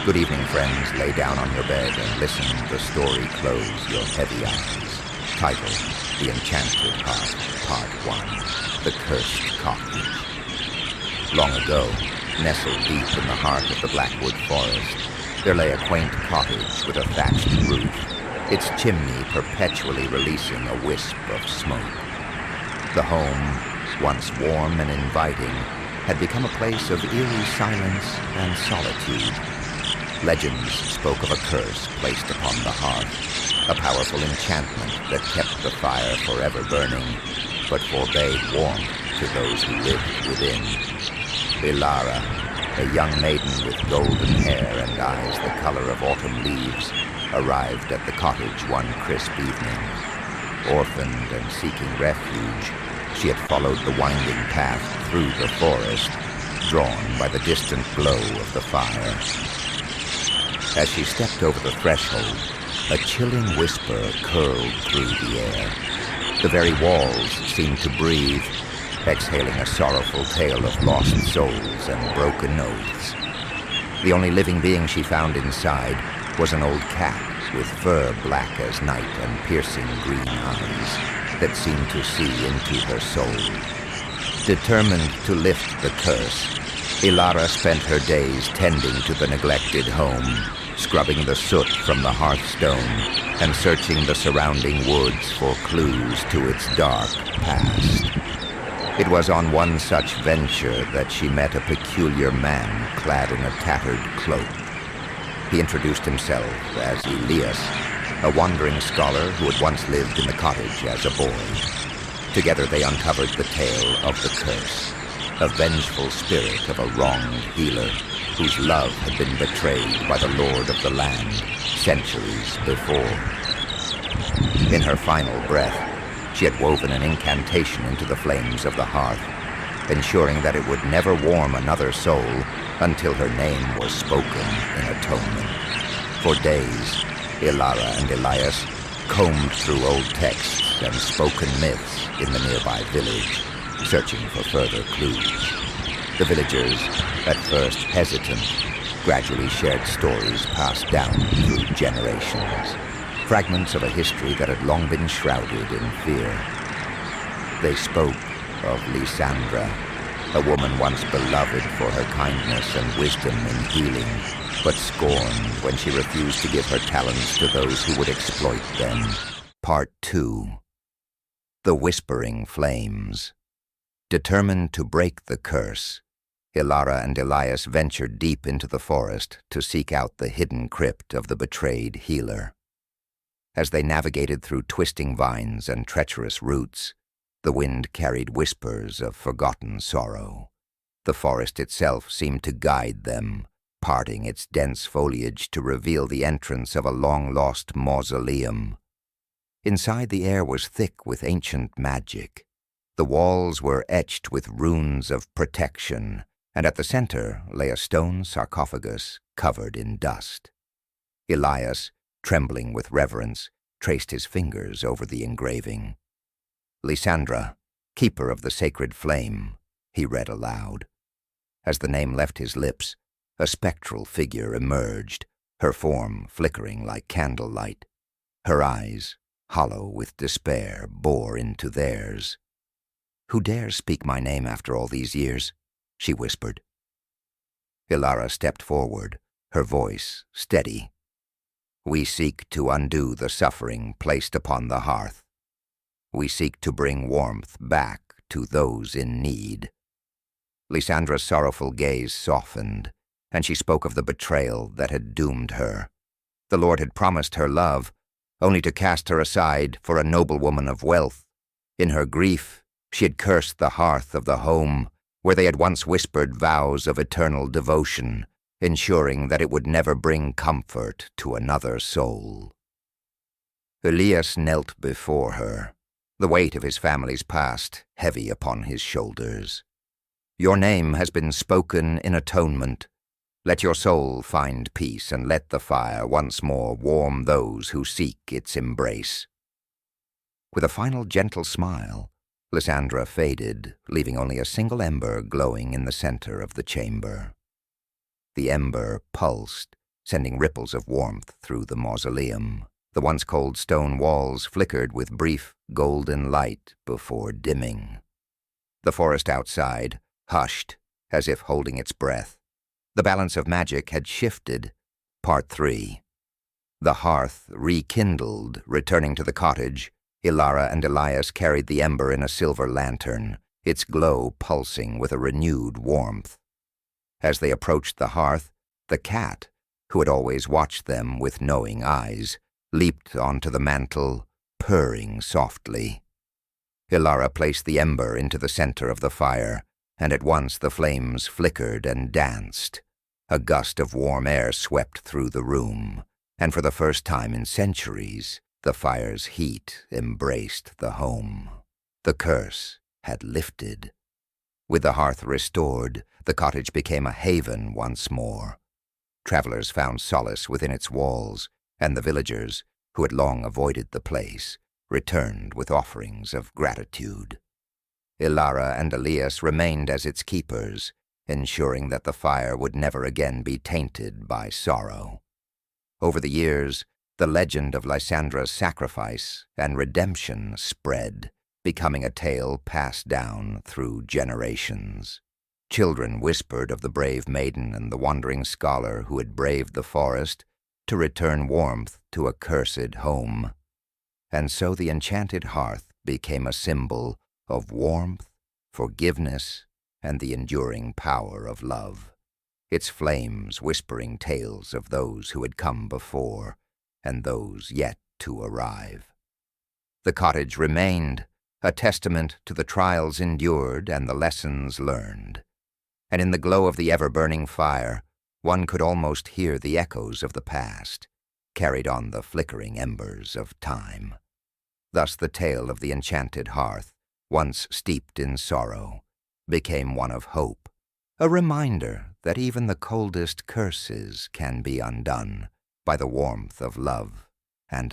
Good evening, friends. Lay down on your bed and listen the story close your heavy eyes. Title, The Enchanted Hearth, Part 1, The Cursed Cottage. Long ago, nestled deep in the heart of the Blackwood Forest, there lay a quaint cottage with a thatched roof, its chimney perpetually releasing a wisp of smoke. The home, once warm and inviting, had become a place of eerie silence and solitude. Legends spoke of a curse placed upon the hearth, a powerful enchantment that kept the fire forever burning, but forbade warmth to those who lived within. Ilara, a young maiden with golden hair and eyes the color of autumn leaves, arrived at the cottage one crisp evening. Orphaned and seeking refuge, she had followed the winding path through the forest, drawn by the distant glow of the fire. As she stepped over the threshold, a chilling whisper curled through the air. The very walls seemed to breathe, exhaling a sorrowful tale of lost souls and broken oaths. The only living being she found inside was an old cat with fur black as night and piercing green eyes that seemed to see into her soul. Determined to lift the curse, Ilara spent her days tending to the neglected home, scrubbing the soot from the hearthstone and searching the surrounding woods for clues to its dark past. It was on one such venture that she met a peculiar man clad in a tattered cloak. He introduced himself as Elias, a wandering scholar who had once lived in the cottage as a boy. Together they uncovered the tale of the curse, a vengeful spirit of a wronged healer whose love had been betrayed by the lord of the land centuries before. In her final breath, she had woven an incantation into the flames of the hearth, ensuring that it would never warm another soul until her name was spoken in atonement. For days, Ilara and Elias combed through old texts and spoken myths in the nearby village, searching for further clues. The villagers, at first hesitant, gradually shared stories passed down through generations, fragments of a history that had long been shrouded in fear. They spoke of Lysandra, a woman once beloved for her kindness and wisdom in healing, but scorned when she refused to give her talents to those who would exploit them. Part 2. The Whispering Flames. Determined to break the curse, Ilara and Elias ventured deep into the forest to seek out the hidden crypt of the betrayed healer. As they navigated through twisting vines and treacherous roots, the wind carried whispers of forgotten sorrow. The forest itself seemed to guide them, parting its dense foliage to reveal the entrance of a long-lost mausoleum. Inside, the air was thick with ancient magic. The walls were etched with runes of protection, and at the center lay a stone sarcophagus covered in dust. Elias, trembling with reverence, traced his fingers over the engraving. "Lysandra, keeper of the sacred flame," he read aloud. As the name left his lips, a spectral figure emerged, her form flickering like candlelight. Her eyes, hollow with despair, bore into theirs. "Who dares speak my name after all these years?" she whispered. Ilara stepped forward, her voice steady. "We seek to undo the suffering placed upon the hearth. We seek to bring warmth back to those in need." Lysandra's sorrowful gaze softened, and she spoke of the betrayal that had doomed her. The Lord had promised her love, only to cast her aside for a noblewoman of wealth. In her grief, she had cursed the hearth of the home, where they had once whispered vows of eternal devotion, ensuring that it would never bring comfort to another soul. Elias knelt before her, the weight of his family's past heavy upon his shoulders. "Your name has been spoken in atonement. Let your soul find peace, and let the fire once more warm those who seek its embrace." With a final gentle smile, Lysandra faded, leaving only a single ember glowing in the center of the chamber. The ember pulsed, sending ripples of warmth through the mausoleum. The once cold stone walls flickered with brief, golden light before dimming. The forest outside hushed, as if holding its breath. The balance of magic had shifted. Part 3. The hearth rekindled, returning to the cottage. Ilara and Elias carried the ember in a silver lantern, its glow pulsing with a renewed warmth. As they approached the hearth, the cat, who had always watched them with knowing eyes, leaped onto the mantel, purring softly. Ilara placed the ember into the center of the fire, and at once the flames flickered and danced. A gust of warm air swept through the room, and for the first time in centuries, the fire's heat embraced the home. The curse had lifted. With the hearth restored, the cottage became a haven once more. Travelers found solace within its walls, and the villagers, who had long avoided the place, returned with offerings of gratitude. Ilara and Elias remained as its keepers, ensuring that the fire would never again be tainted by sorrow. Over the years, the legend of Lysandra's sacrifice and redemption spread, becoming a tale passed down through generations. Children whispered of the brave maiden and the wandering scholar who had braved the forest to return warmth to a cursed home. And so the enchanted hearth became a symbol of warmth, forgiveness, and the enduring power of love, its flames whispering tales of those who had come before and those yet to arrive. The cottage remained, a testament to the trials endured and the lessons learned. And in the glow of the ever-burning fire, one could almost hear the echoes of the past, carried on the flickering embers of time. Thus the tale of the enchanted hearth, once steeped in sorrow, became one of hope, a reminder that even the coldest curses can be undone by the warmth of love and